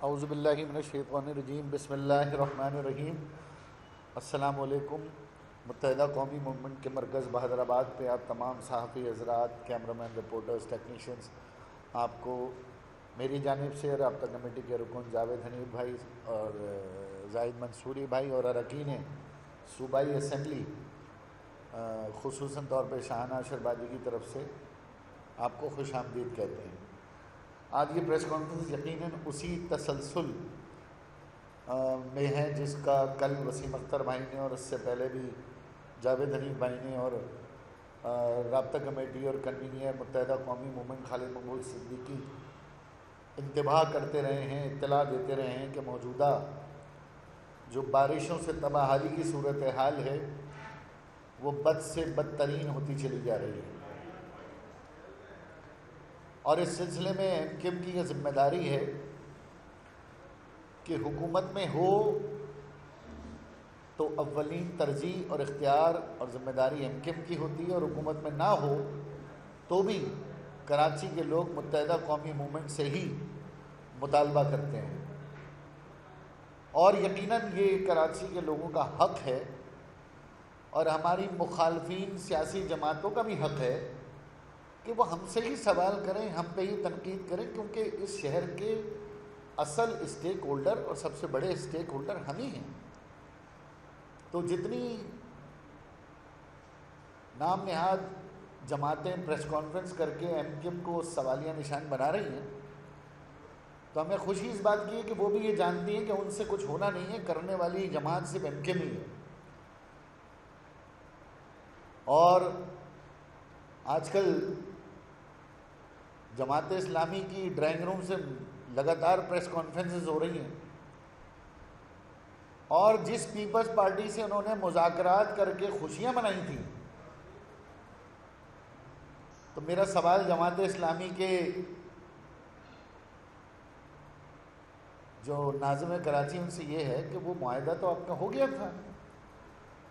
اعوذ باللہ من الشیطان الرجیم، بسم اللہ الرحمن الرحیم۔ السلام علیکم۔ متحدہ قومی موومنٹ کے مرکز بہادرآباد پہ آپ تمام صحافی حضرات، کیمرامین، رپورٹرز، ٹیکنیشینز، آپ کو میری جانب سے رابطہ کمیٹی کے رکن جاوید حنیف بھائی اور زاہد منصوری بھائی اور اراکین صوبائی اسمبلی خصوصاً طور پہ شاہانہ شربادی کی طرف سے آپ کو خوش آمدید کہتے ہیں۔ آج یہ پریس کانفرنس یقیناً اسی تسلسل میں ہے جس کا کل وسیم اختر بھائی نے اور اس سے پہلے بھی جاوید حنیف بھائی نے اور رابطہ کمیٹی اور کنوینر متحدہ قومی موومنٹ خالد مقبول صدیقی انتباہ کرتے رہے ہیں، اطلاع دیتے رہے ہیں کہ موجودہ جو بارشوں سے تباہی کی صورتحال ہے وہ بد سے بدترین ہوتی چلی جا رہی ہے، اور اس سلسلے میں ایم کیو ایم کی یہ ذمہ داری ہے کہ حکومت میں ہو تو اولین ترجیح اور اختیار اور ذمہ داری ایم کیو ایم کی ہوتی ہے، اور حکومت میں نہ ہو تو بھی کراچی کے لوگ متحدہ قومی موومنٹ سے ہی مطالبہ کرتے ہیں، اور یقیناً یہ کراچی کے لوگوں کا حق ہے اور ہماری مخالفین سیاسی جماعتوں کا بھی حق ہے کہ وہ ہم سے ہی سوال کریں، ہم پہ ہی تنقید کریں، کیونکہ اس شہر کے اصل اسٹیک ہولڈر اور سب سے بڑے اسٹیک ہولڈر ہم ہی ہیں۔ تو جتنی نام نہاد جماعتیں پریس کانفرنس کر کے ایم کیو ایم کو سوالیہ نشان بنا رہی ہیں، تو ہمیں خوشی اس بات کی ہے کہ وہ بھی یہ جانتی ہیں کہ ان سے کچھ ہونا نہیں ہے، کرنے والی جماعت صرف ایم کیو ایم ہی ہے۔ اور آج کل جماعت اسلامی کی ڈرائنگ روم سے لگاتار پریس کانفرنسز ہو رہی ہیں، اور جس پیپلز پارٹی سے انہوں نے مذاکرات کر کے خوشیاں منائی تھیں، تو میرا سوال جماعت اسلامی کے جو ناظم کراچی ان سے یہ ہے کہ وہ معاہدہ تو آپ کا ہو گیا تھا،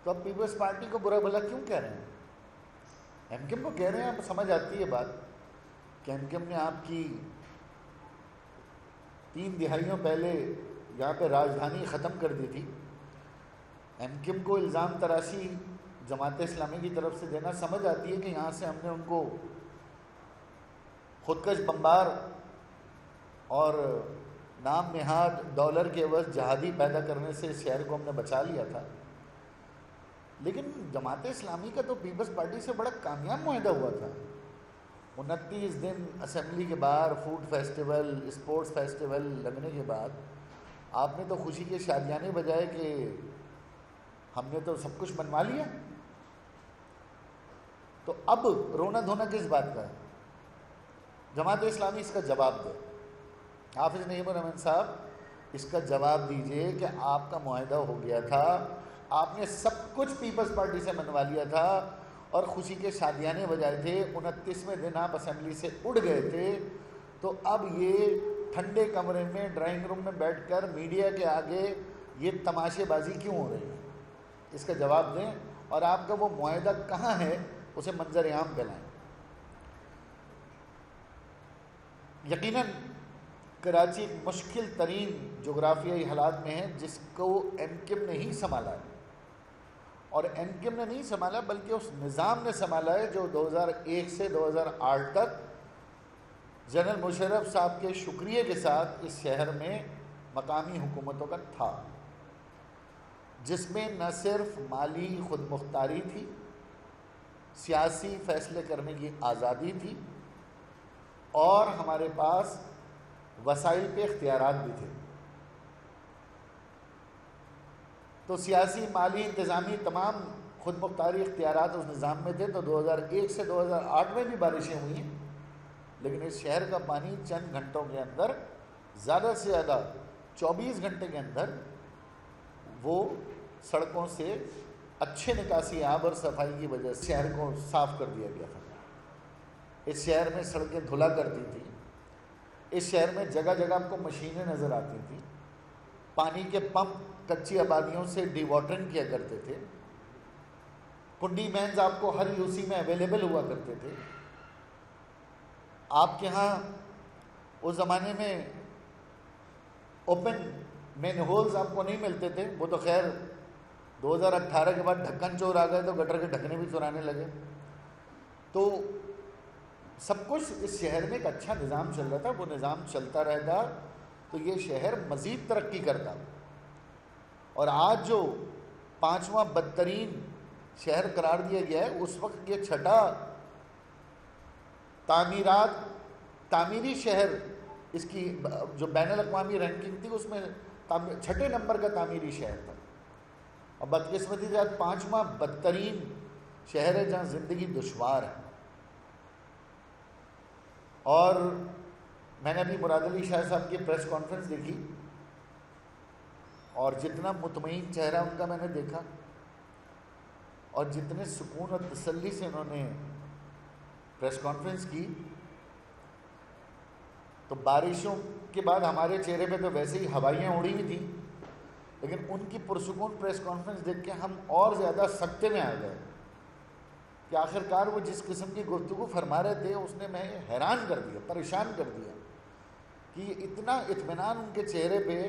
تو اب پیپلز پارٹی کو برا بھلا کیوں کہہ رہے ہیں؟ ایم کیو ایم کو کہہ رہے ہیں، آپ سمجھ آتی ہے بات کہ ایم کیو ایم نے آپ کی 3 دہائیوں پہلے یہاں پہ راجدھانی ختم کر دی تھی۔ ایم کیو ایم کو الزام تراشی جماعت اسلامی کی طرف سے دینا سمجھ آتی ہے کہ یہاں سے ہم نے ان کو خودکش بمبار اور نام نہاد ڈالر کے عوض جہادی پیدا کرنے سے اس شہر کو ہم نے بچا لیا تھا، لیکن جماعت اسلامی کا تو پیپلز پارٹی سے بڑا کامیاب معاہدہ ہوا تھا۔ 29 دن اسمبلی کے باہر فوڈ فیسٹیول، اسپورٹس فیسٹیول لگنے کے بعد آپ نے تو خوشی کے شادیانے بجائے کہ ہم نے تو سب کچھ بنوا لیا، تو اب رونا دھونا کس بات کا ہے؟ جماعت اسلامی اس کا جواب دے۔ حافظ نعیم الرحمن صاحب اس کا جواب دیجئے کہ آپ کا معاہدہ ہو گیا تھا، آپ نے سب کچھ پیپلز پارٹی سے منوا لیا تھا اور خوشی کے شادیانے بجائے تھے، 29ویں دن آپ اسمبلی سے اڑ گئے تھے، تو اب یہ ٹھنڈے کمرے میں ڈرائنگ روم میں بیٹھ کر میڈیا کے آگے یہ تماشے بازی کیوں ہو رہی ہے؟ اس کا جواب دیں، اور آپ کا وہ معاہدہ کہاں ہے اسے منظر عام پہ لائیں۔ یقیناً کراچی ایک مشکل ترین جغرافیائی حالات میں ہے جس کو ایم کیو ایم نے ہی سنبھالا ہے، اور ایم کیو ایم نے نہیں سنبھالا بلکہ اس نظام نے سنبھالا ہے جو 2001 سے 2008 تک جنرل مشرف صاحب کے شکریہ کے ساتھ اس شہر میں مقامی حکومتوں کا تھا، جس میں نہ صرف مالی خود مختاری تھی، سیاسی فیصلے کرنے کی آزادی تھی، اور ہمارے پاس وسائل پہ اختیارات بھی تھے۔ تو سیاسی، مالی، انتظامی تمام خود مختاری اختیارات اس نظام میں تھے، تو 2001 سے 2008 میں بھی بارشیں ہوئی ہیں، لیکن اس شہر کا پانی چند گھنٹوں کے اندر، زیادہ سے زیادہ 24 گھنٹے کے اندر، وہ سڑکوں سے اچھے نکاسی آب اور صفائی کی وجہ سے شہر کو صاف کر دیا گیا تھا۔ اس شہر میں سڑکیں دھلا کرتی تھیں، اس شہر میں جگہ جگہ آپ کو مشینیں نظر آتی تھیں، پانی کے پمپ کچی آبادیوں سے ڈی واٹرنگ کیا کرتے تھے، کنڈی مینز آپ کو ہر یو سی میں اویلیبل ہوا کرتے تھے۔ آپ کے ہاں اس زمانے میں اوپن مین ہولز آپ کو نہیں ملتے تھے، وہ تو خیر 2018 کے بعد ڈھکن چور آ گئے تو گٹر کے ڈھکنے بھی چورانے لگے. تو سب کچھ اس شہر میں ایک اچھا نظام چل رہا تھا. وہ نظام چلتا رہتا تو یہ شہر مزید ترقی کرتا. اور آج جو 5واں بدترین شہر قرار دیا گیا ہے، اس وقت یہ چھٹا تعمیری شہر، اس کی جو بین الاقوامی رینکنگ تھی اس میں 6 نمبر کا تعمیری شہر تھا. اور بدقسمتی کے ساتھ 5واں بدترین شہر ہے جہاں زندگی دشوار ہے. اور میں نے ابھی مراد علی شاہ صاحب کی پریس کانفرنس دیکھی، اور جتنا مطمئن چہرہ ان کا میں نے دیکھا، اور جتنے سکون اور تسلی سے انہوں نے پریس کانفرنس کی، تو بارشوں کے بعد ہمارے چہرے پہ تو ویسے ہی ہوائیاں اڑی ہوئی تھیں، لیکن ان کی پرسکون پریس کانفرنس دیکھ کے ہم اور زیادہ سکتے میں آ گئے کہ آخرکار وہ جس قسم کی گفتگو فرما رہے تھے اس نے میں حیران کر دیا، پریشان کر دیا کہ اتنا اطمینان ان کے چہرے پہ،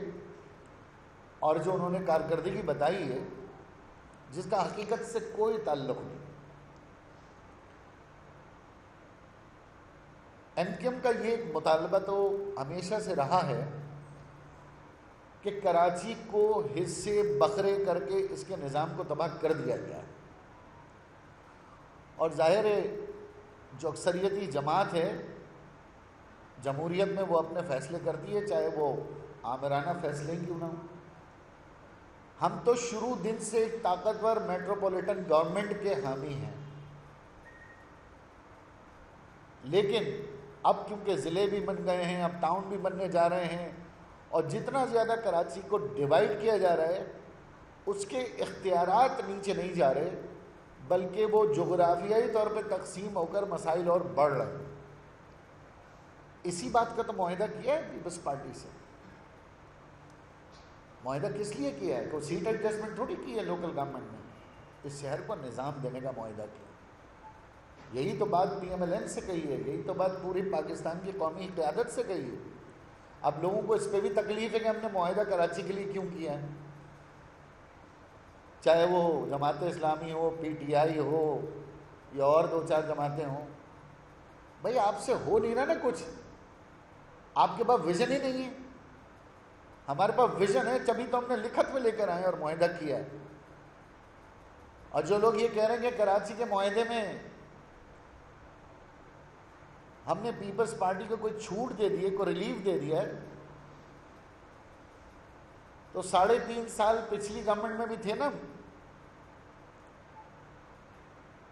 اور جو انہوں نے کارکردگی بتائی ہے جس کا حقیقت سے کوئی تعلق نہیں. این کیم کا یہ مطالبہ تو ہمیشہ سے رہا ہے کہ کراچی کو حصے بکھرے کر کے اس کے نظام کو تباہ کر دیا گیا ہے. اور ظاہر ہے جو اکثریتی جماعت ہے جمہوریت میں، وہ اپنے فیصلے کرتی ہے، چاہے وہ آمرانہ فیصلے کیوں نہ ہوں. ہم تو شروع دن سے ایک طاقتور میٹروپولیٹن گورنمنٹ کے حامی ہیں، لیکن اب کیونکہ ضلع بھی بن گئے ہیں، اب ٹاؤن بھی بننے جا رہے ہیں، اور جتنا زیادہ کراچی کو ڈیوائڈ کیا جا رہا ہے اس کے اختیارات نیچے نہیں جا رہے، بلکہ وہ جغرافیائی طور پہ تقسیم ہو کر مسائل اور بڑھ رہے ہیں. اسی بات کا تو معاہدہ کیا ہے پیپلز پارٹی سے. معاہدہ کس لیے کیا ہے؟ کوئی سیٹ ایڈجسٹمنٹ تھوڑی کی ہے لوکل گورنمنٹ نے، اس شہر کو نظام دینے کا معاہدہ کیا. یہی تو بات پی ایم ایل این سے کہی ہے، یہی تو بات پوری پاکستان کی قومی قیادت سے کہی ہے. اب لوگوں کو اس پہ بھی تکلیف ہے کہ ہم نے معاہدہ کراچی کے لیے کیوں کیا ہے، چاہے وہ جماعت اسلامی ہو، پی ٹی آئی ہو، یا اور 2-4 جماعتیں ہوں. بھائی آپ سے ہو نہیں رہا نا کچھ، آپ کے پاس ویژن ہی نہیں ہے. ہمارے پاس ویژن ہے، تبھی تو ہم نے لکھت میں لے کر آئے اور معاہدہ کیا ہے. اور جو لوگ یہ کہہ رہے ہیں کہ کراچی کے معاہدے میں ہم نے پیپلز پارٹی کو کوئی چھوٹ دے دی ہے، کوئی ریلیف دے دیا ہے، تو 3.5 سال پچھلی گورنمنٹ میں بھی تھے نا.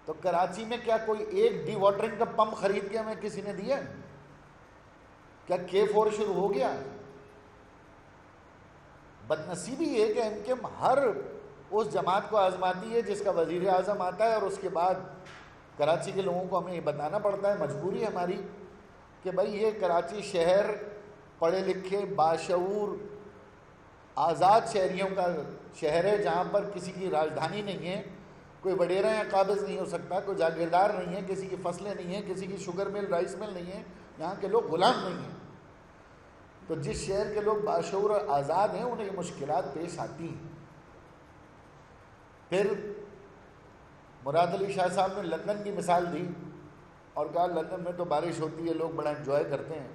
تو کراچی میں کیا کوئی ایک ڈی واٹرنگ کا پمپ خرید کے ہمیں کسی نے دیا؟ کیا K4 شروع ہو گیا؟ بدنصیبی یہ کہ ان کے ہر اس جماعت کو آزماتی ہے جس کا وزیر اعظم آتا ہے، اور اس کے بعد کراچی کے لوگوں کو ہمیں یہ بتانا پڑتا ہے، مجبوری ہماری، کہ بھائی یہ کراچی شہر پڑھے لکھے باشعور آزاد شہریوں کا شہر ہے، جہاں پر کسی کی راجدھانی نہیں ہے، کوئی وڈیرا یا قابض نہیں ہو سکتا، کوئی جاگیردار نہیں ہے، کسی کی فصلیں نہیں ہیں، کسی کی شوگر مل رائس مل نہیں ہے، یہاں کے لوگ غلام نہیں ہیں. تو جس شہر کے لوگ باشعور اور آزاد ہیں انہیں یہ مشکلات پیش آتی ہیں. پھر مراد علی شاہ صاحب نے لندن کی مثال دی اور کہا لندن میں تو بارش ہوتی ہے، لوگ بڑا انجوائے کرتے ہیں.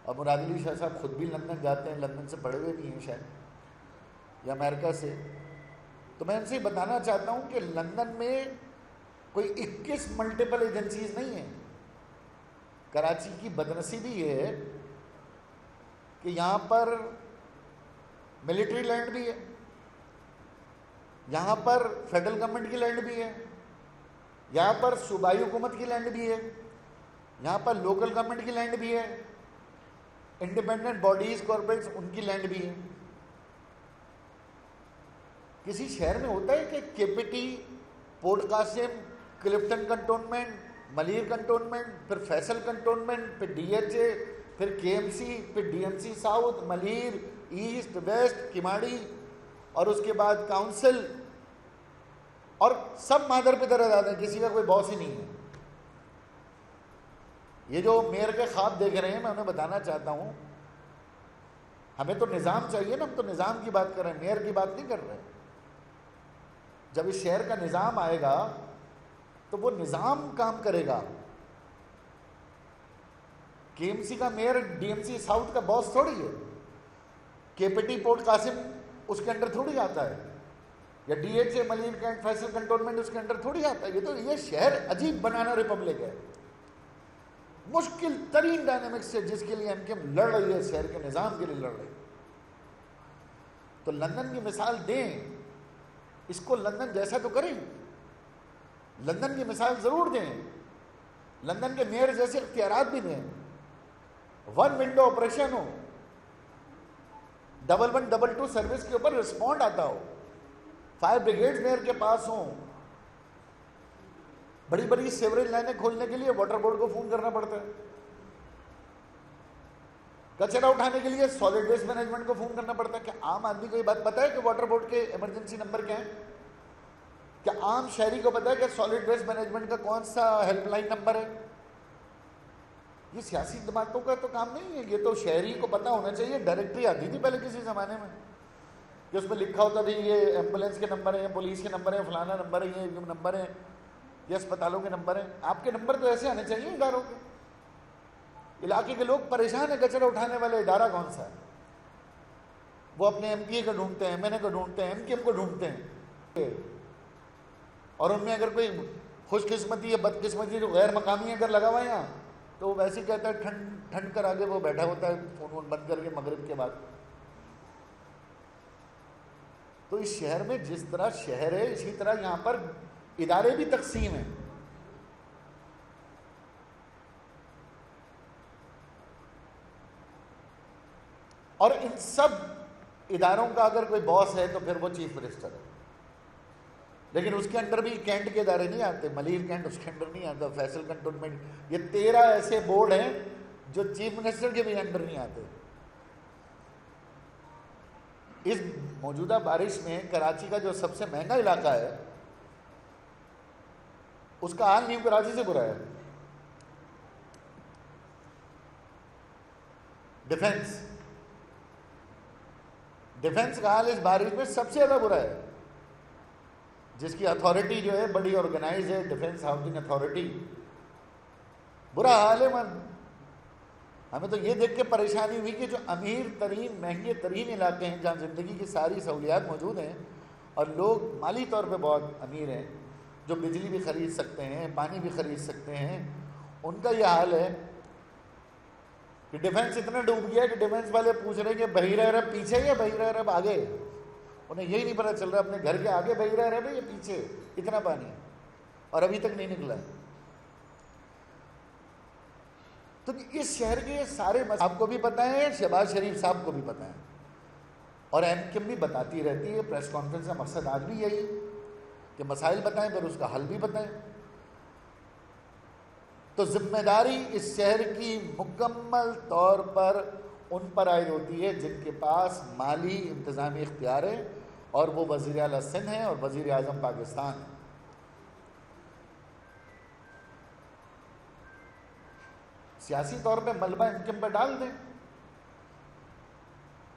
اور مراد علی شاہ صاحب خود بھی لندن جاتے ہیں، لندن سے پڑھے ہوئے بھی ہیں شاید، یا امریکہ سے. تو میں ان سے بتانا چاہتا ہوں کہ لندن میں کوئی 21 ملٹیپل ایجنسیز نہیں ہیں. کراچی کی بدنصیبی یہ ہے کہ یہاں پر ملٹری لینڈ بھی ہے، یہاں پر فیڈرل گورنمنٹ کی لینڈ بھی ہے، یہاں پر صوبائی حکومت کی لینڈ بھی ہے، یہاں پر لوکل گورنمنٹ کی لینڈ بھی ہے، انڈیپینڈنٹ باڈیز کارپوریٹس ان کی لینڈ بھی ہے. کسی شہر میں ہوتا ہے کہ K P T, port Qasim, Clifton cantonment, Malir cantonment, پھر فیصل کنٹونمنٹ، پھر ڈی ایچ اے، پھر کے ایم سی، پھر D M C south, Malir, east, west, Keamari, اور اس کے بعد کاؤنسل، اور سب مادر پدر آزاد ہیں، کسی کا کوئی باس ہی نہیں ہے. یہ جو میئر کے خواب دیکھ رہے ہیں، میں انہیں بتانا چاہتا ہوں ہمیں تو نظام چاہیے نا، ہم تو نظام کی بات کر رہے ہیں، میئر کی بات نہیں کر رہے. جب اس شہر کا نظام آئے گا تو وہ نظام کام کرے گا. کے ایم سی کا mayor D M C south کا باس تھوڑی ہے. K P T port Qasim اس کے انڈر تھوڑی آتا ہے، یا ڈی ایچ اے ملین کینٹ فیصل کنٹونمنٹ اس کے انڈر تھوڑی آتا ہے. یہ شہر عجیب بنانا ریپبلک ہے. مشکل ترین ڈائنامکس سے جس کے لیے ایم کیو ایم لڑ رہی ہے، شہر کے نظام کے لیے لڑ رہی ہے. تو لندن کی مثال دیں، اس کو لندن جیسا تو کریں، لندن کی مثال ضرور دیں، لندن کے میئر جیسے اختیارات بھی دیں. 1 ونڈو آپریشن ہو، 1122 سروس کے اوپر رسپونڈ آتا ہو، 5 بریگیڈ میئر کے پاس ہوں. بڑی بڑی سیوریج لائنیں کھولنے کے لیے واٹر بورڈ کو فون کرنا پڑتا ہے، کچرا اٹھانے کے لیے سالڈ ویسٹ مینجمنٹ کو فون کرنا پڑتا ہے. کیا عام آدمی کو یہ بات پتہ ہے کہ واٹر بورڈ کے ایمرجنسی نمبر کیا ہیں؟ کیا عام شہری کو پتہ ہے کہ سالڈ ویسٹ مینجمنٹ کا کون سا ہیلپ لائن نمبر ہے؟ یہ سیاسی دماغوں کا تو کام نہیں ہے، یہ تو شہری کو پتہ ہونا چاہیے. ڈائریکٹری آتی تھی پہلے کسی زمانے میں کہ اس میں لکھا ہوتا تھا یہ ایمبولینس کے نمبر ہیں، پولیس کے نمبر ہیں، فلانا نمبر ہے، یہ نمبر ہیں، یہ اسپتالوں کے نمبر ہیں. آپ کے نمبر تو ایسے آنے چاہیے اداروں کے. علاقے کے لوگ پریشان ہیں، کچرا اٹھانے والے ادارہ کون سا ہے؟ وہ اپنے ایم پی اے کو ڈھونڈتے ہیں، ایم این اے کو ڈھونڈتے ہیں، ایم کیو ایم کو ڈھونڈتے ہیں. اور ان میں اگر کوئی خوش قسمتی یا بد قسمتی جو غیر مقامی اگر لگا ہوا ہے یہاں، تو وہ ویسے ہی کہتا ہے ٹھنڈ کر آگے وہ بیٹھا ہوتا ہے فون وون بند کر کے مغرب کے بعد. تو اس شہر میں جس طرح شہر ہے اسی طرح یہاں پر ادارے بھی تقسیم ہیں. اور ان سب اداروں کا اگر کوئی باس ہے تو پھر وہ چیف منسٹر ہے. لیکن اس کے اندر بھی کینٹ کے ادارے نہیں آتے، ملیر کینٹ اس کے اندر نہیں آتا، فیصل کنٹونمنٹ، یہ 13 ایسے بورڈ ہیں جو چیف منسٹر کے بھی اندر نہیں آتے. اس موجودہ بارش میں کراچی کا جو سب سے مہنگا علاقہ ہے اس کا حال نیو کراچی سے برا ہے. ڈیفنس کا حال اس بارش میں سب سے زیادہ برا ہے، جس کی اتھارٹی جو ہے بڑی آرگنائز ہے، ڈیفنس ہاؤسنگ اتھارٹی. برا حال ہے. ہمیں تو یہ دیکھ کے پریشانی ہوئی کہ جو امیر ترین مہنگے ترین علاقے ہیں جہاں زندگی کی ساری سہولیات موجود ہیں اور لوگ مالی طور پہ بہت امیر ہیں، جو بجلی بھی خرید سکتے ہیں، پانی بھی خرید سکتے ہیں، ان کا یہ حال ہے کہ ڈیفنس اتنا ڈوب گیا کہ ڈیفنس والے پوچھ رہے ہیں کہ بحیرہ عرب پیچھے یا بحیرہ عرب آگے. انہیں یہی نہیں پتہ چل رہا اپنے گھر کے آگے بحیرہ عرب ہے یا پیچھے. اتنا پانی اور ابھی تک نہیں نکلا. تو اس شہر کے سارے آپ کو بھی پتہ ہے، شہباز شریف صاحب کو بھی پتہ ہے، اور ایم کیو ایم بھی بتاتی رہتی ہے. پریس کانفرنس کا مقصد آج بھی یہی کہ مسائل بتائیں پھر اس کا حل بھی بتائیں. تو ذمہ داری اس شہر کی مکمل طور پر ان پر عائد ہوتی ہے جن کے پاس مالی انتظامی اختیار ہے، اور وہ وزیر اعلیٰ سندھ ہیں اور وزیر اعظم پاکستان ہیں. سیاسی طور پہ ملبہ ایم کیو ایم پہ ڈال دیں.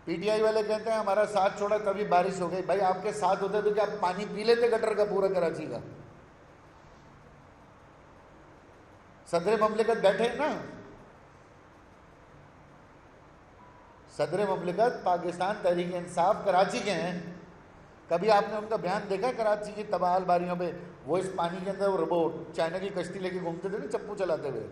پی ٹی آئی والے کہتے ہیں ہمارا ساتھ چھوڑا تبھی بارش ہو گئی. بھائی آپ کے ساتھ ہوتے تو کیا آپ پانی پی لیتے گٹر کا پورا کراچی کا؟ صدر مملکت بیٹھے نا، صدر مملکت پاکستان تحریک انصاف کراچی کے ہیں. کبھی آپ نے ان کا بیان دیکھا کراچی کی تباہ حال باریوں پہ؟ وہ اس پانی کے اندر وہ چائنا کی کشتی لے کے گھومتے تھے نا چپو چلاتے ہوئے.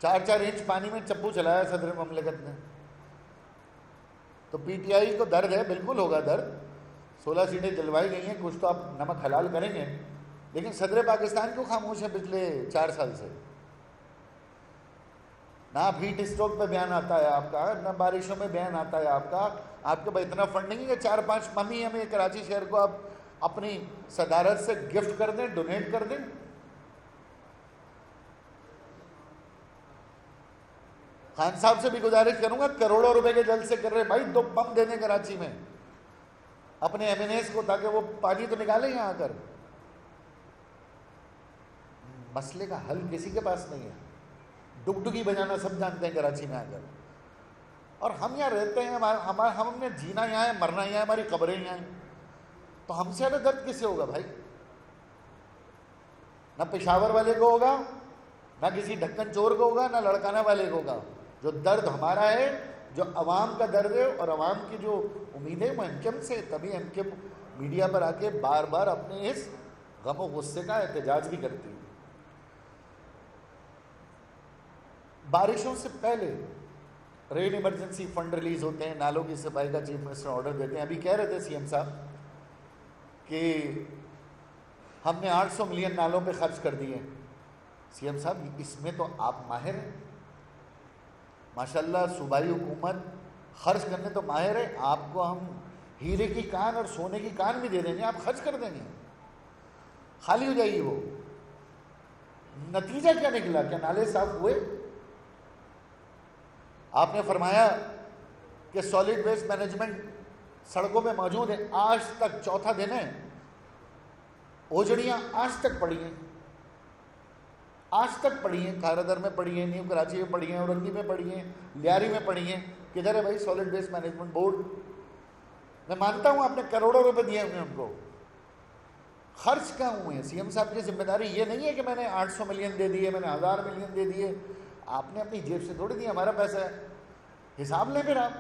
4 انچ پانی میں چپو چلایا صدر مملکت نے. تو پی ٹی آئی کو درد ہے، بالکل ہوگا درد. 16 سیٹیں جلوائی گئی ہیں، کچھ تو آپ نمک حلال کریں گے. لیکن صدر پاکستان کیوں خاموش ہے پچھلے 4 سال سے؟ نہ ہیٹ اسٹروک پہ بیان آتا ہے آپ کا، نہ بارشوں میں بیان آتا ہے آپ کا. آپ کے پاس اتنا فنڈ نہیں ہے کہ 4-5 ممی ہمیں کراچی شہر کو آپ اپنی صدارت سے گفٹ کر دیں، ڈونیٹ کر دیں. خان صاحب سے بھی گزارش کروں گا، کروڑوں روپے کے جل سے کر رہے بھائی 2 پمپ دے دیں کراچی میں اپنے ایم این ایس کو، تاکہ وہ پانی تو نکالیں یہاں آ کر. مسئلے کا حل کسی کے پاس نہیں ہے. ڈگڈگی بجانا سب جانتے ہیں کراچی میں آ کر. اور ہم یہاں رہتے ہیں, ہم نے جینا یہاں ہے, مرنا یہاں ہے, ہماری قبریں یہاں ہیں, تو ہم سے زیادہ درد کس سے ہوگا بھائی؟ نہ پشاور والے کو ہوگا, نہ کسی ڈھکن چور کو ہوگا, نہ لڑکانہ والے کو ہوگا. جو درد ہمارا ہے, جو عوام کا درد ہے, اور عوام کی جو امیدیں وہ MKM سے, تبھی MKM میڈیا پر آ کے بار بار اپنے اس غم و غصے کا احتجاج بھی کرتی ہے. بارشوں سے پہلے رین ایمرجنسی فنڈ ریلیز ہوتے ہیں, نالوں کی صفائی کا چیف منسٹر آرڈر دیتے ہیں. ابھی کہہ رہے تھے CM صاحب کہ ہم نے 800 ملین نالوں پہ خرچ کر دیے. CM صاحب اس میں تو آپ ماہر ہیں, ماشاءاللہ صوبائی حکومت خرچ کرنے تو ماہر ہے. آپ کو ہم ہیرے کی کان اور سونے کی کان بھی دے دیں گے, آپ خرچ کر دیں گے, خالی ہو جائے گی وہ. نتیجہ کیا نکلا؟ کیا نالے صاف ہوئے؟ آپ نے فرمایا کہ سالڈ ویسٹ مینجمنٹ سڑکوں پہ موجود ہے, آج تک چوتھا دن ہے, اوجڑیاں آج تک پڑی ہیں, آج تک پڑی ہیں. کھارا در میں پڑی ہیں, نیو کراچی میں پڑی ہیں, اورنگی میں پڑی ہیں, لیاری میں پڑی ہیں. کدھر ہے بھائی سالڈ ویسٹ مینجمنٹ بورڈ؟ میں مانتا ہوں آپ نے کروڑوں روپے دیے ہوئے ان کو, خرچ کہاں ہوئے ہیں؟ CM صاحب کی ذمہ داری یہ نہیں ہے کہ میں نے 800 ملین دے دیے, میں نے 1000 ملین دے دیے. آپ نے اپنی جیب سے تھوڑی دیا, ہمارا پیسہ ہے, حساب لیں. پھر آپ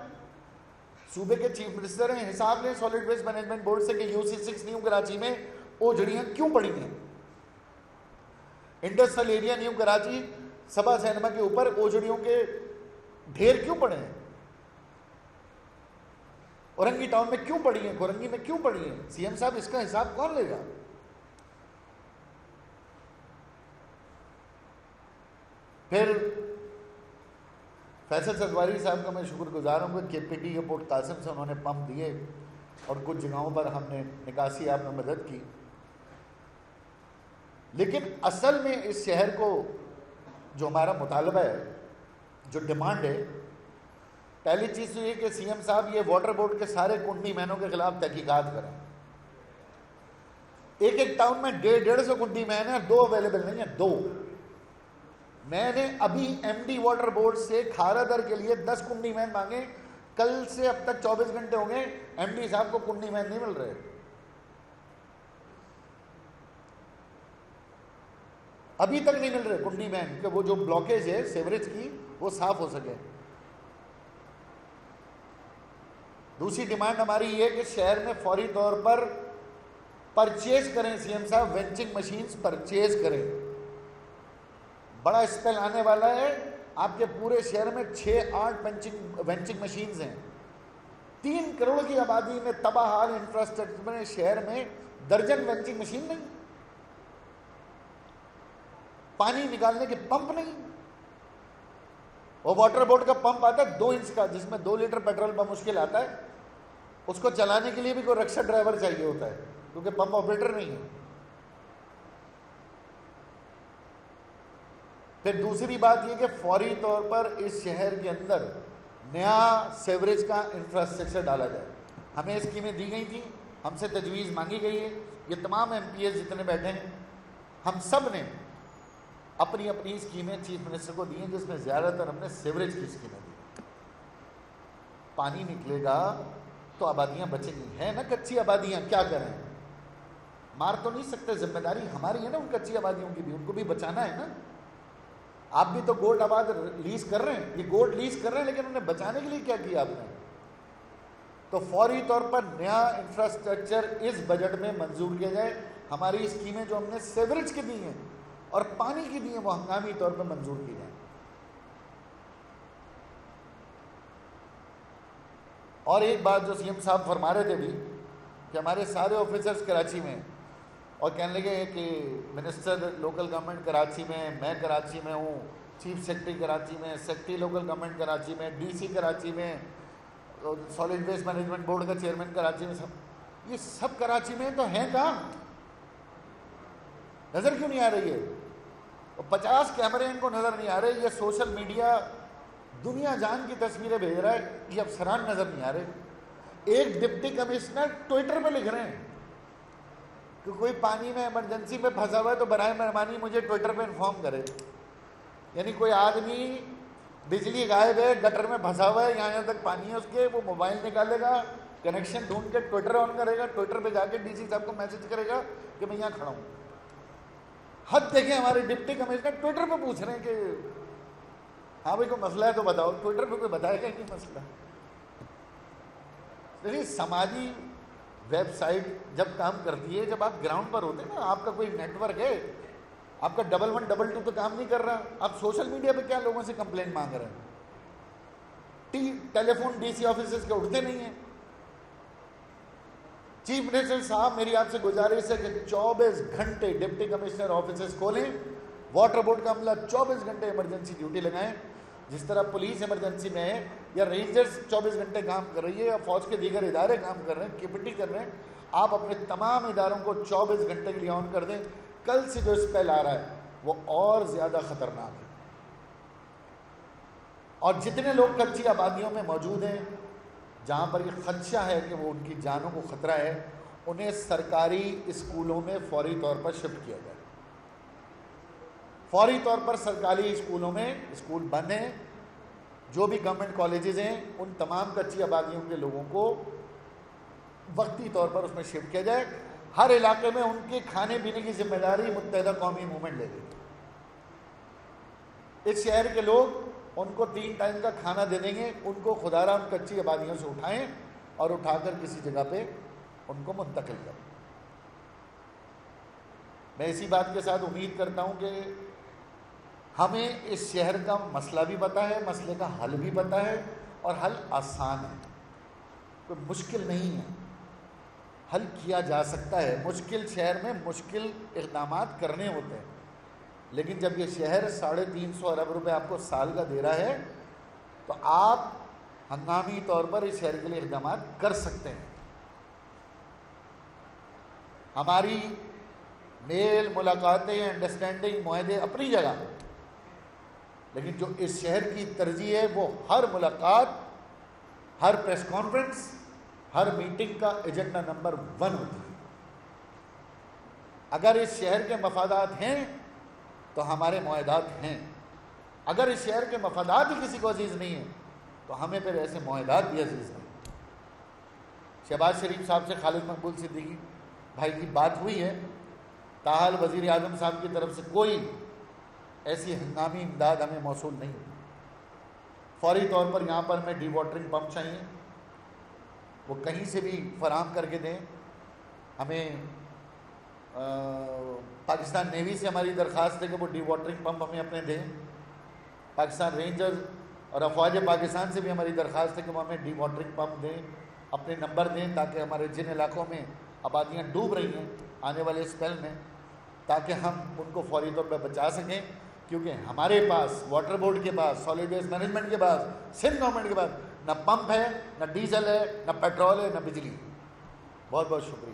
صوبے کے چیف منسٹر ہیں, حساب لیں سالڈ ویسٹ مینجمنٹ بورڈ سے کہ UC6 نیو کراچی میں اوجڑیاں کیوں پڑی ہیں, انڈسٹریل ایریا نیو کراچی سبا سینما کے اوپر اوجڑیوں کے ڈھیر کیوں پڑے ہیں, اورنگی ٹاؤن میں کیوں پڑی ہیں, گورنگی میں کیوں پڑی ہیں. CM صاحب اس کا حساب کون لے گا؟ پھر فیصل سدواری صاحب کا میں شکر گزار ہوں کہ KPT کے پورٹ قاسم سے انہوں نے پمپ دیے اور کچھ جگہوں پر ہم نے نکاسی آپ نے مدد کی. لیکن اصل میں اس شہر کو جو ہمارا مطالبہ ہے, جو ڈیمانڈ ہے, پہلی چیز تو یہ کہ CM صاحب یہ واٹر بورڈ کے سارے کنڈی مینوں کے خلاف تحقیقات کریں. ایک ٹاؤن میں 150 کنڈی مین ہیں, 2 اویلیبل نہیں ہیں, 2. میں نے ابھی MD واٹر بورڈ سے کھارا در کے لیے 10 کنڈی مین مانگے, کل سے اب تک 24 گھنٹے ہو گئے, MD صاحب کو کنڈی مین نہیں مل رہے. ابھی تک نہیں مل رہے کنڈی مین کہ وہ جو بلاکیج ہے سیوریج کی وہ صاف ہو سکے. دوسری ڈیمانڈ ہماری یہ کہ شہر میں فوری طور پر پرچیز کریں. CM صاحب وینچنگ مشینز پرچیز کریں. بڑا اسپیل آنے والا ہے, آپ کے پورے شہر میں 6-8 وینچنگ مشینز ہیں. 3 کروڑ کی آبادی میں تباہ حال انفراسٹرکچر میں شہر میں درجن وینچنگ مشین نہیں, پانی نکالنے کے پمپ نہیں. وہ واٹر بورڈ کا پمپ آتا ہے 2 انچ کا, جس میں 2 لیٹر پیٹرول بمشکل آتا ہے, اس کو چلانے کے لیے بھی کوئی رکشا ڈرائیور چاہیے ہوتا ہے کیونکہ پمپ آپریٹر نہیں ہے. پھر دوسری بات یہ کہ فوری طور پر اس شہر کے اندر نیا سیوریج کا انفراسٹرکچر ڈالا جائے. ہمیں اسکیمیں دی گئی تھیں, ہم سے تجویز مانگی گئی ہے. یہ تمام MPs جتنے بیٹھے ہیں, ہم سب نے اپنی اپنی اسکیمیں چیف منسٹر کو دی ہیں, جس میں زیادہ تر ہم نے سیوریج کی اسکیمیں دی. پانی نکلے گا تو آبادیاں بچیں گی. ہیں نا کچی آبادیاں, کیا کریں, مار تو نہیں سکتے, ذمہ داری ہماری ہے نا ان کچی آبادیوں کی بھی, ان کو بھی بچانا ہے نا. آپ بھی تو گولڈ آباد لیز کر رہے ہیں, یہ گولڈ لیز کر رہے ہیں, لیکن انہیں بچانے کے لیے کیا کیا آپ نے؟ تو فوری طور پر نیا انفراسٹرکچر اس بجٹ میں منظور کیا جائے. ہماری اسکیمیں جو ہم نے سیوریج کی دی ہیں اور پانی کی دی ہیں وہ ہنگامی طور پر منظور کی جائیں. اور ایک بات جو CM صاحب فرما رہے تھے بھی کہ ہمارے سارے آفیسرز کراچی میں, اور کہنے لگے کہ منسٹر لوکل گورنمنٹ کراچی میں کراچی میں ہوں, چیف سیکرٹری کراچی میں, سیکرٹری لوکل گورنمنٹ کراچی میں, DC کراچی میں, سالڈ ویسٹ مینجمنٹ بورڈ کا چیئرمین کراچی میں, یہ سب کراچی میں تو ہیں کہاں؟ نظر کیوں نہیں آ رہی ہے؟ 50 کیمرے ان کو نظر نہیں آ رہے. یہ سوشل میڈیا دنیا جان کی تصویریں بھیج رہا ہے, یہ افسران نظر نہیں آ رہے. ایک ڈپٹی کمشنر ٹویٹر پہ لکھ رہے ہیں کہ کوئی پانی میں ایمرجنسی میں پھنسا ہوا ہے تو برائے مہربانی مجھے ٹویٹر پہ انفارم کرے. یعنی کوئی آدمی بجلی غائب ہے، گٹر میں پھنسا ہوا ہے، یہاں تک پانی ہے اس کے، وہ موبائل نکالے گا، کنیکشن ڈھونڈ کے ٹویٹر آن کرے گا، ٹویٹر پہ جا کے ڈی سی صاحب کو میسج کرے گا کہ میں یہاں کھڑا ہوں. حد دیکھیں، ہمارے ڈپٹی کمشنر ٹویٹر پہ پوچھ رہے ہیں کہ ہاں بھائی کوئی مسئلہ ہے تو بتاؤ. ٹویٹر پہ کوئی بتائے گا کہ مسئلہ. دیکھیے سماجی ویب سائٹ جب کام کرتی ہے، جب آپ گراؤنڈ پر ہوتے ہیں نا، آپ کا کوئی نیٹ ورک ہے، آپ کا 1112 تو کام نہیں کر رہا، آپ سوشل میڈیا پہ کیا لوگوں سے کمپلین مانگ رہے ہیں؟ ٹیلی فون ڈی سی آفیسز کے اٹھتے نہیں ہیں. چیف منسٹر صاحب میری آپ سے گزارش ہے کہ 24 گھنٹے ڈپٹی کمشنر آفیسز کھولیں، واٹر بورڈ کا عملہ 24 گھنٹے ایمرجنسی ڈیوٹی لگائیں. جس طرح پولیس ایمرجنسی میں ہے یا رینجرز 24 گھنٹے کام کر رہی ہے یا فوج کے دیگر ادارے کام کر رہے ہیں، کیپٹی کر رہے ہیں، آپ اپنے تمام اداروں کو 24 گھنٹے کے لیے آن کر دیں. کل سے جو اسپیل آ رہا ہے وہ اور زیادہ خطرناک ہے. اور جتنے لوگ کچی آبادیوں میں موجود ہیں جہاں پر یہ خدشہ ہے کہ وہ ان کی جانوں کو خطرہ ہے، انہیں سرکاری اسکولوں میں فوری طور پر شفٹ کیا جائے. فوری طور پر سرکاری اسکولوں میں، اسکول بند ہیں، جو بھی گورنمنٹ کالجز ہیں ان تمام کچی آبادیوں کے لوگوں کو وقتی طور پر اس میں شفٹ کیا جائے. ہر علاقے میں ان کے کھانے پینے کی ذمہ داری متحدہ قومی موومنٹ لے گی. اس شہر کے لوگ ان کو 3 ٹائم کا کھانا دے دیں گے. ان کو خدا را ان کچی آبادیوں سے اٹھائیں اور اٹھا کر کسی جگہ پہ ان کو منتقل کریں. میں اسی بات کے ساتھ امید کرتا ہوں کہ ہمیں اس شہر کا مسئلہ بھی پتہ ہے، مسئلے کا حل بھی پتہ ہے، اور حل آسان ہے، کوئی مشکل نہیں ہے، حل کیا جا سکتا ہے. مشکل شہر میں مشکل اقدامات کرنے ہوتے ہیں، لیکن جب یہ شہر 350 ارب روپے آپ کو سال کا دے رہا ہے تو آپ ہنگامی طور پر اس شہر کے لیے اقدامات کر سکتے ہیں. ہماری میل، ملاقاتیں، انڈرسٹینڈنگ، معاہدے اپنی جگہ، لیکن جو اس شہر کی ترجیح ہے وہ ہر ملاقات، ہر پریس کانفرنس، ہر میٹنگ کا ایجنڈا نمبر 1 ہوتی ہے. اگر اس شہر کے مفادات ہیں تو ہمارے معاہدات ہیں. اگر اس شہر کے مفادات ہی کسی کو عزیز نہیں ہیں تو ہمیں پھر ایسے معاہدات بھی عزیز نہیں. شہباز شریف صاحب سے خالد مقبول صدیقی بھائی کی بات ہوئی ہے، تاحال وزیر اعظم صاحب کی طرف سے کوئی ایسی ہنگامی امداد ہمیں موصول نہیں ہوئی. فوری طور پر یہاں پر ہمیں ڈی واٹرنگ پمپ چاہیے، وہ کہیں سے بھی فراہم کر کے دیں. ہمیں پاکستان نیوی سے ہماری درخواست ہے کہ وہ ڈی واٹرنگ پمپ ہمیں اپنے دیں. پاکستان رینجرز اور افواج پاکستان سے بھی ہماری درخواست ہے کہ وہ ہمیں ڈی واٹرنگ پمپ دیں، اپنے نمبر دیں، تاکہ ہمارے جن علاقوں میں آبادیاں ڈوب رہی ہیں آنے والے اسپیل میں، تاکہ ہم ان کو فوری طور پہ بچا سکیں. کیونکہ ہمارے پاس واٹر بورڈ کے پاس، سالڈ ویسٹ مینجمنٹ کے پاس، سندھ گورنمنٹ کے پاس نہ پمپ ہے، نہ ڈیزل ہے، نہ پیٹرول ہے، نہ بجلی ہے. بہت بہت شکریہ.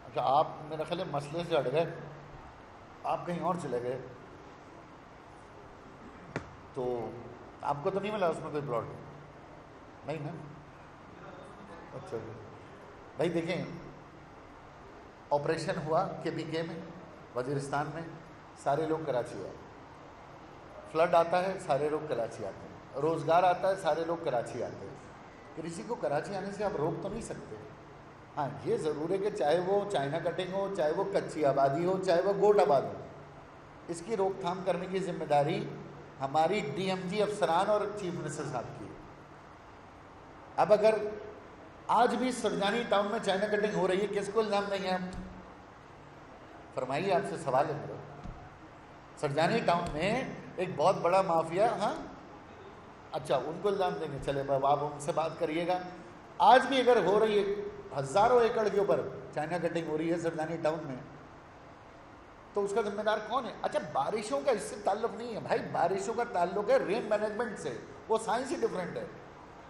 اچھا، آپ میرا خیال ہے مسئلے سے ہٹ گئے، آپ کہیں اور چلے گئے. تو آپ کو تو نہیں ملا اس میں کوئی پلاٹ؟ نہیں نا؟ اچھا بھائی دیکھیں، آپریشن ہوا کے پی کے میں، وزیرستان میں، سارے لوگ کراچی آئے. فلڈ آتا ہے سارے لوگ کراچی آتے ہیں، روزگار آتا ہے سارے لوگ کراچی آتے ہیں، کسی کو کراچی آنے سے آپ روک تو نہیں سکتے۔ ہاں یہ ضرور ہے کہ چاہے وہ چائنا کٹنگ ہو، چاہے وہ کچی آبادی ہو، چاہے وہ گوٹ آباد ہو، اس کی روک تھام کرنے کی ذمہ داری ہماری ڈی ایم جی افسران اور چیف منسٹر صاحب کی ہے۔ اب اگر آج بھی سرجانی ٹاؤن میں چائنا کٹنگ ہو رہی ہے، کس کو الزام دیں گے ہم؟ فرمائیے، آپ سے سوال ہے میرا۔ سرجانی ٹاؤن میں ایک بہت بڑا مافیا، ہاں اچھا ان کو الزام دیں گے، چلے بابا آپ ان سے بات کریے گا۔ آج بھی اگر ہو رہی ہے ہزاروں ایکڑ کے اوپر چائنا کٹنگ ہو رہی ہے سرجانی ٹاؤن میں، تو اس کا ذمہ دار کون ہے؟ اچھا بارشوں کا اس سے تعلق نہیں ہے بھائی، بارشوں کا تعلق ہے رین مینجمنٹ سے، وہ سائنس ہی ڈفرینٹ ہے۔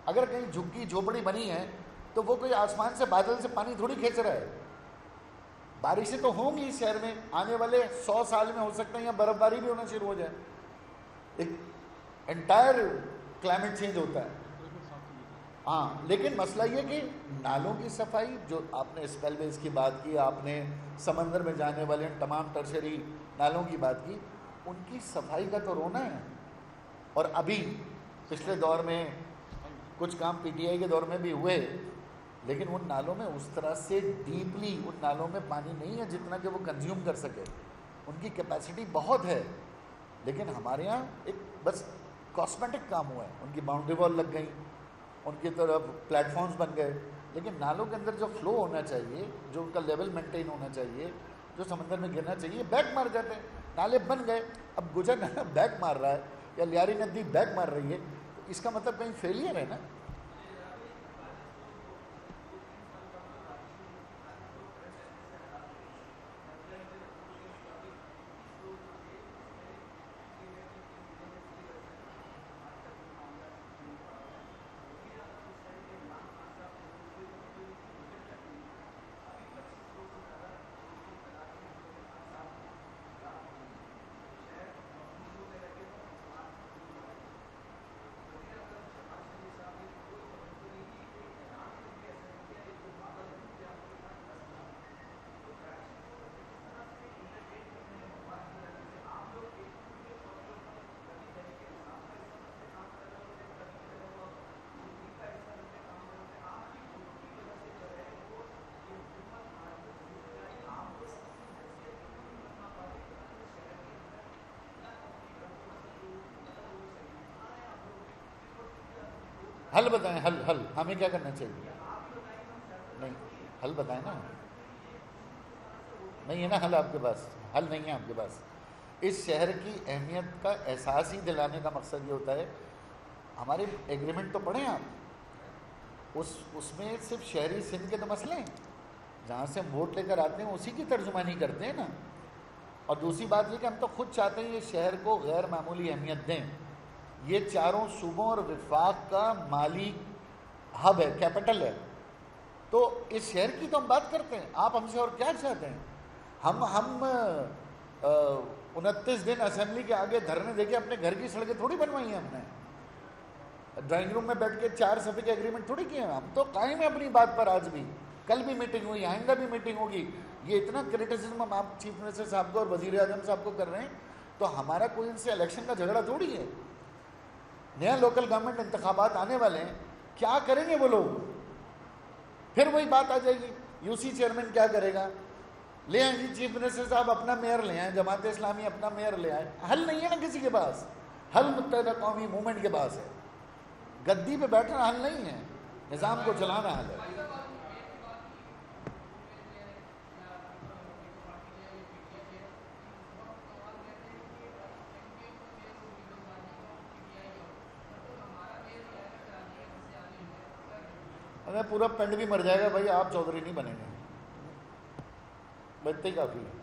اگر کہیں جھگی جھوپڑی بنی ہے تو وہ کوئی آسمان سے بادل سے پانی تھوڑی کھینچ رہا ہے۔ بارشیں تو ہوں گی اس شہر میں، آنے والے 100 سال میں ہو سکتا ہے یا برف باری بھی ہونا شروع ہو جائے، ایک انٹائر کلائمیٹ چینج ہوتا ہے۔ ہاں لیکن مسئلہ یہ کہ نالوں کی صفائی، جو آپ نے اسپیل ویز کی بات کی، آپ نے سمندر میں جانے والے تمام ٹرشری نالوں کی بات کی، ان کی صفائی کا تو رونا ہے۔ اور ابھی پچھلے دور میں کچھ کام پی ٹی آئی کے دور میں بھی ہوئے، لیکن ان نالوں میں اس طرح سے ڈیپلی ان نالوں میں پانی نہیں ہے جتنا کہ وہ کنزیوم کر سکے، ان کی کیپیسٹی بہت ہے، لیکن ہمارے ہاں ایک بس کاسمیٹک کام ہوا ہے، ان کی باؤنڈری وال لگ گئی، ان کی طرف پلیٹ فارمز بن گئے، لیکن نالوں کے اندر جو فلو ہونا چاہیے، جو ان کا لیول مینٹین ہونا چاہیے، جو سمندر میں گرنا چاہیے، بیک مار جاتے ہیں۔ نالے بن گئے، اب گجر نالہ بیک مار رہا ہے یا لیاری ندی بیک مار رہی ہے، تو اس کا مطلب کہیں فیلئر ہے نا۔ حل بتائیں، حل ہمیں کیا کرنا چاہیے؟ نہیں حل بتائیں نا، نہیں ہے نا حل آپ کے پاس، حل نہیں ہے آپ کے پاس۔ اس شہر کی اہمیت کا احساس ہی دلانے کا مقصد یہ ہوتا ہے۔ ہمارے ایگریمنٹ تو پڑھیں آپ، اس میں صرف شہری سندھ کے تو مسئلے ہیں، جہاں سے ہم ووٹ لے کر آتے ہیں اسی کی ترجمانی کرتے ہیں نا۔ اور دوسری بات یہ کہ ہم تو خود چاہتے ہیں یہ شہر کو غیر معمولی اہمیت دیں، یہ چاروں صوبوں اور وفاق کا مالی ہب ہے، کیپٹل ہے، تو اس شہر کی تو ہم بات کرتے ہیں۔ آپ ہم سے اور کیا چاہتے ہیں؟ ہم 29 دن اسمبلی کے آگے دھرنے دے کے اپنے گھر کی سڑکیں تھوڑی بنوائی ہیں، ہم نے ڈرائنگ روم میں بیٹھ کے 4 صفحے کے ایگریمنٹ تھوڑی کیے ہیں۔ ہم تو قائم ہیں اپنی بات پر، آج بھی، کل بھی میٹنگ ہوئی، آئندہ بھی میٹنگ ہوگی۔ یہ اتنا کرٹیسزم ہم آپ چیف منسٹر صاحب کو اور وزیر اعظم صاحب کو کر رہے ہیں، تو ہمارا کوئی ان سے الیکشن کا جھگڑا تھوڑی ہے۔ نیا لوکل گورنمنٹ انتخابات آنے والے ہیں، کیا کریں گے وہ لوگ؟ پھر وہی بات آ جائے گی، یو سی چیئرمین کیا کرے گا؟ لے آئیں جی چیف منسٹر صاحب اپنا میئر لے آئیں، جماعت اسلامی اپنا میئر لے آئیں۔ حل نہیں ہے نا کسی کے پاس، حل متحدہ قومی موومنٹ کے پاس ہے۔ گدی پہ بیٹھنا حل نہیں ہے، نظام کو چلانا حل ہے۔ اگر پورا پنڈ بھی مر جائے گا بھائی، آپ چودھری نہیں بنیں گے، بنتے ہی کافی ہے۔